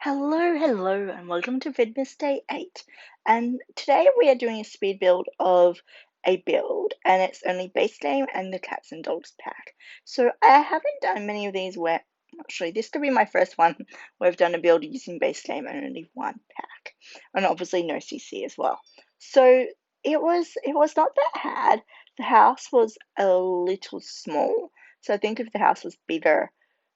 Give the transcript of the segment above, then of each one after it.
Hello, and welcome to VIDMAS Day 8. And today we are doing a speed build of a build, and it's only base game and the cats and dogs pack. So I haven't done many of these where, actually, this could be my first one where I've done a build using base game and only one pack, and obviously no CC as well. So it was not that hard. The house was a little small, so I think if the house was bigger,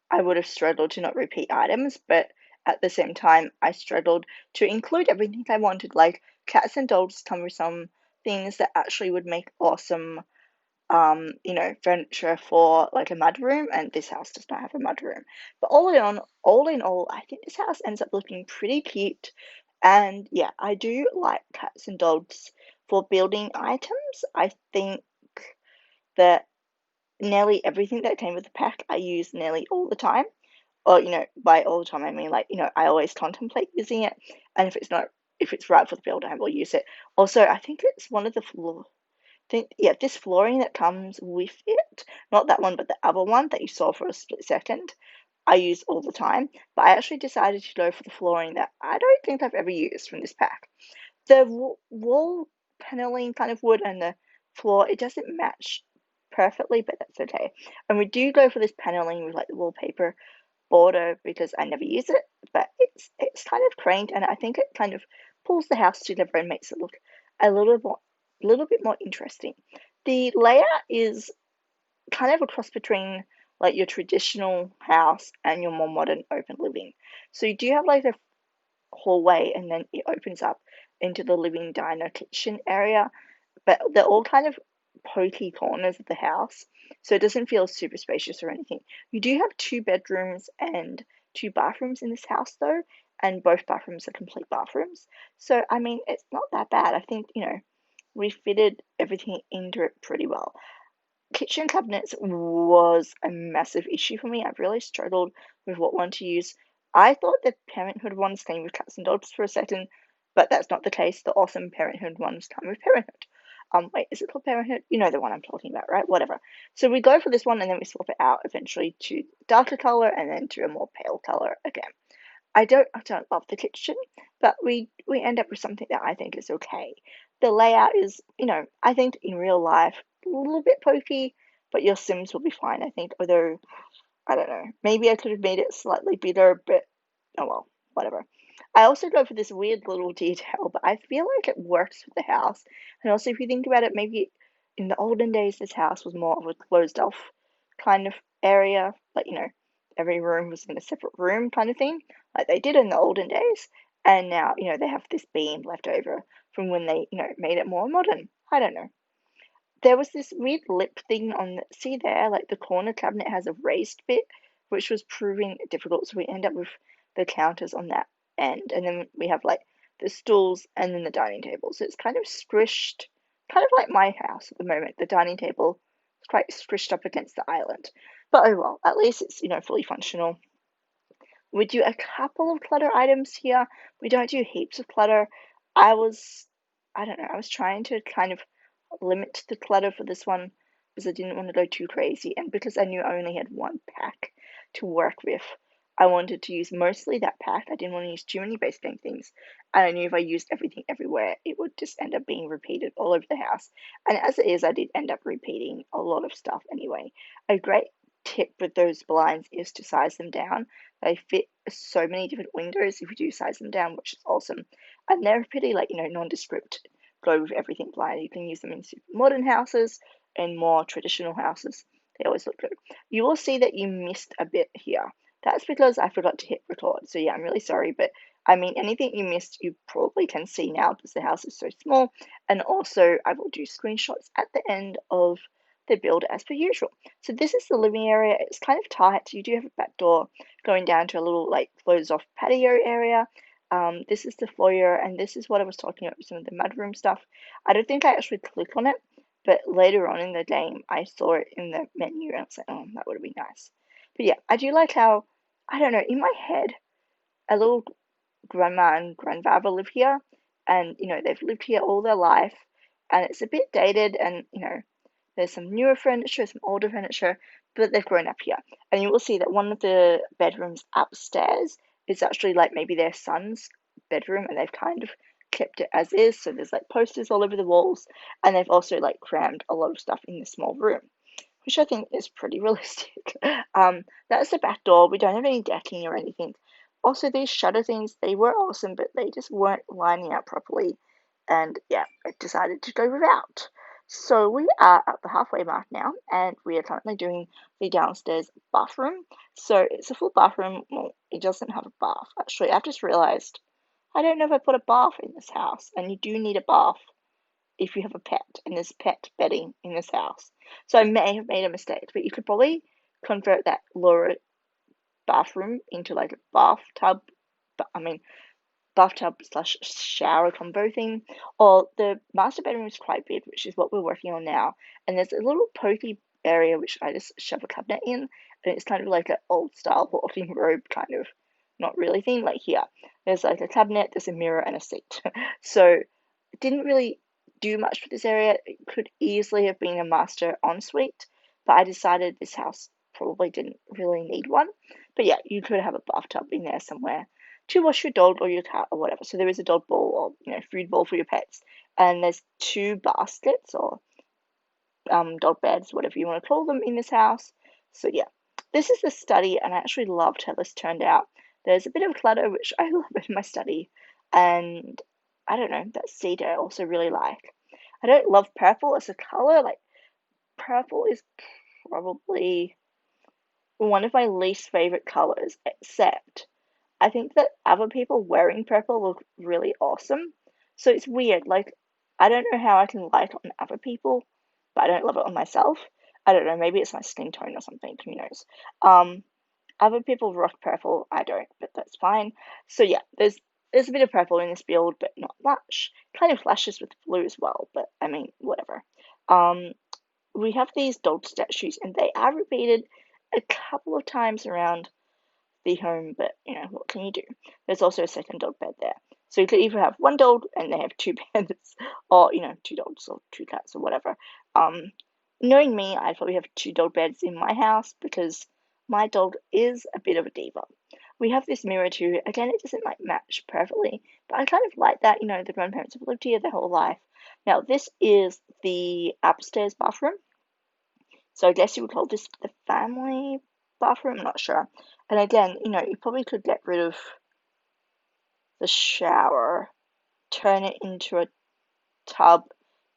I would have struggled to not repeat items, but at the same time, I struggled to include everything I wanted. Like cats and dogs come with some things that actually would make awesome, furniture for like a mudroom, and this house does not have a mudroom. But all in all, I think this house ends up looking pretty cute. And yeah, I do like cats and dogs for building items. I think that nearly everything that came with the pack I use nearly all the time. Or, by all the time I mean like, I always contemplate using it. And if it's right for the build, I will use it. Also, I think it's one of the this flooring that comes with it, not that one, but the other one that you saw for a split second, I use all the time. But I actually decided to go for the flooring that I don't think I've ever used from this pack. The wall paneling kind of wood and the floor, it doesn't match perfectly, but that's okay. And we do go for this paneling with like the wallpaper border because I never use it, but it's kind of quaint, and I think it kind of pulls the house together and makes it look a little bit more interesting. The layout is kind of a cross between like your traditional house and your more modern open living. So you do have like a hallway, and then it opens up into the living diner kitchen area, but they're all kind of pokey corners of the house, so it doesn't feel super spacious or anything. You do have two bedrooms and two bathrooms in this house, though, and both bathrooms are complete bathrooms. So, I mean, it's not that bad. I think, we fitted everything into it pretty well. Kitchen cabinets was a massive issue for me. I really struggled with what one to use. I thought the Parenthood ones came with cats and dogs for a second, but that's not the case. The awesome Parenthood ones come with Parenthood. Wait, is it called Parenthood? You know the one I'm talking about, right? Whatever. So we go for this one and then we swap it out eventually to darker color and then to a more pale color again. I don't love the kitchen, but we end up with something that I think is okay. The layout is, I think in real life a little bit pokey, but your Sims will be fine, I think. Although I don't know, maybe I could have made it slightly bigger, but oh well, whatever. I also go for this weird little detail, but I feel like it works with the house. And also, if you think about it, maybe in the olden days, this house was more of a closed off kind of area, like, every room was in a separate room kind of thing, like they did in the olden days. And now, they have this beam left over from when they, made it more modern. I don't know. There was this weird lip thing on the, see there, like the corner cabinet has a raised bit, which was proving difficult. So we end up with the counters on that end, and then we have like the stools and then the dining table. So it's kind of squished, kind of like my house at the moment. The dining table is quite squished up against the island. But oh well, at least it's, fully functional. We do a couple of clutter items here. We don't do heaps of clutter. I was, I don't know, I was trying to kind of limit the clutter for this one because I didn't want to go too crazy, and because I knew I only had one pack to work with, I wanted to use mostly that pack. I didn't want to use too many base game things, and I knew if I used everything everywhere, it would just end up being repeated all over the house. And as it is, I did end up repeating a lot of stuff anyway. A great tip with those blinds is to size them down. They fit so many different windows if you do size them down, which is awesome. And they're pretty like, nondescript, go with everything blind. You can use them in super modern houses and more traditional houses. They always look good. You will see that you missed a bit here. That's because I forgot to hit record. So yeah, I'm really sorry, but I mean, anything you missed, you probably can see now because the house is so small. And also, I will do screenshots at the end of the build as per usual. So this is the living area. It's kind of tight. You do have a back door going down to a little like closed off patio area. This is the foyer, and this is what I was talking about with some of the mudroom stuff. I don't think I actually click on it, but later on in the game, I saw it in the menu, and I was like, oh, that would have been nice. But yeah, I do like how, I don't know, in my head, a little grandma and grandfather live here, and, they've lived here all their life, and it's a bit dated, and, there's some newer furniture, some older furniture, but they've grown up here. And you will see that one of the bedrooms upstairs it's actually like maybe their son's bedroom and they've kind of kept it as is. So there's like posters all over the walls, and they've also like crammed a lot of stuff in this small room, which I think is pretty realistic. That's the back door. We don't have any decking or anything. Also, these shutter things, they were awesome, but they just weren't lining up properly. And yeah, I decided to go without. So we are at the halfway mark now, and we are currently doing the downstairs bathroom. So it's a full bathroom. Well, it doesn't have a bath. Actually, I've just realized I don't know if I put a bath in this house, and you do need a bath if you have a pet, and there's pet bedding in this house. So I may have made a mistake, but you could probably convert that lower bathroom into like a bathtub. I mean, bathtub slash shower combo thing. Or the master bedroom is quite big, which is what we're working on now. And there's a little pokey area which I just shove a cabinet in, and it's kind of like an old style walking robe kind of, not really thing. Like here, there's like a cabinet, there's a mirror, and a seat. So didn't really do much for this area. It could easily have been a master ensuite, but I decided this house probably didn't really need one. But yeah, you could have a bathtub in there somewhere to wash your dog or your cat or whatever. So there is a dog bowl or food bowl for your pets, and there's two baskets or dog beds, whatever you want to call them, in this house. So yeah, this is the study, and I actually loved how this turned out. There's a bit of clutter, which I love in my study, and I don't know, that cedar I also really like. I don't love purple as a color. Like, purple is probably one of my least favorite colors, except I think that other people wearing purple look really awesome. So it's weird. Like, I don't know how I can like it on other people, but I don't love it on myself. I don't know. Maybe it's my skin tone or something. Who knows? Um, Other people rock purple. I don't, but that's fine. So yeah, there's a bit of purple in this build, but not much. Kind of flashes with blue as well, but I mean, whatever. Um, we have these dog statues, and they are repeated a couple of times around the home, but what can you do? There's also a second dog bed there. So you could either have one dog and they have two beds, or two dogs or two cats or whatever. Um, Knowing me, I'd probably have two dog beds in my house because my dog is a bit of a diva. We have this mirror too. Again, it doesn't like match perfectly, but I kind of like that. The grandparents have lived here their whole life. Now, this is the upstairs bathroom. So I guess you would call this the family bathroom. I'm not sure. And again, you probably could get rid of the shower, turn it into a tub,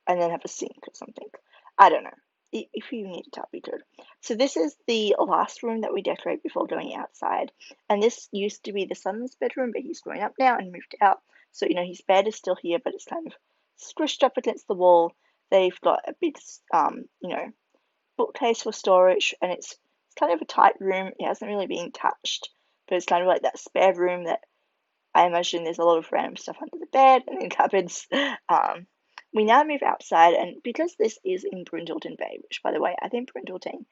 and then have a sink or something. I don't know. If you need a tub, you could. So this is the last room that we decorate before going outside. And this used to be the son's bedroom, but he's grown up now and moved out. So, his bed is still here, but it's kind of squished up against the wall. They've got a big, bookcase for storage, and it's kind of a tight room. It hasn't really been touched, but it's kind of like that spare room that I imagine there's a lot of random stuff under the bed and in cupboards. We now move outside, and because this is in Brindleton Bay, which, by the way, I think Brindleton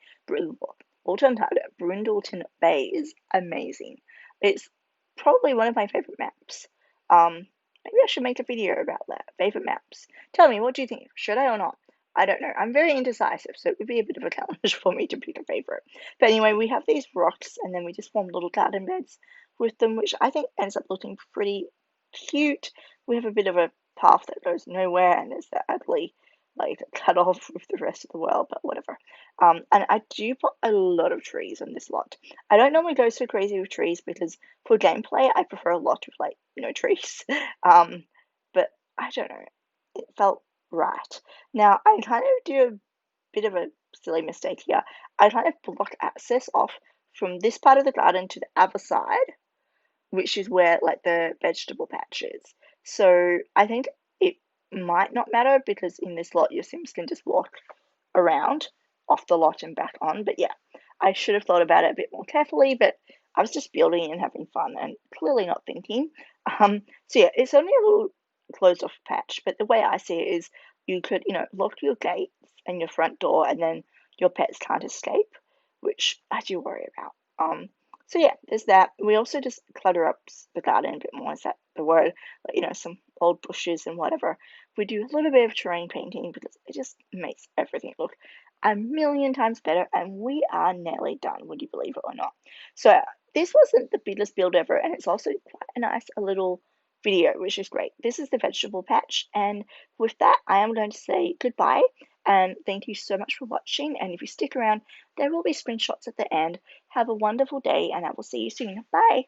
Bay is amazing. It's probably one of my favorite maps. Maybe I should make a video about that. Favorite maps. Tell me, what do you think? Should I or not? I don't know. I'm very indecisive, so it would be a bit of a challenge for me to pick a favorite. But anyway, we have these rocks, and then we just form little garden beds with them, which I think ends up looking pretty cute. We have a bit of a path that goes nowhere, and there's that ugly, like, cut off with the rest of the world, but whatever. And I do put a lot of trees on this lot. I don't normally go so crazy with trees because for gameplay, I prefer a lot of, like, trees. But I don't know. It felt right. Now, I kind of do a bit of a silly mistake here. I kind of block access off from this part of the garden to the other side, which is where like the vegetable patch is. So I think it might not matter because in this lot your Sims can just walk around off the lot and back on. But yeah, I should have thought about it a bit more carefully, but I was just building and having fun and clearly not thinking. So yeah, it's only a little closed off patch, but the way I see it is you could, lock your gates and your front door, and then your pets can't escape, which I do worry about. So yeah, there's that. We also just clutter up the garden a bit more, is that the word? Like, some old bushes and whatever. We do a little bit of terrain painting because it just makes everything look a million times better, and we are nearly done, would you believe it or not? So this wasn't the biggest build ever, and it's also quite a nice a little video, which is great. This is the vegetable patch, and with that, I am going to say goodbye, and thank you so much for watching, and if you stick around, there will be screenshots at the end. Have a wonderful day, and I will see you soon. Bye!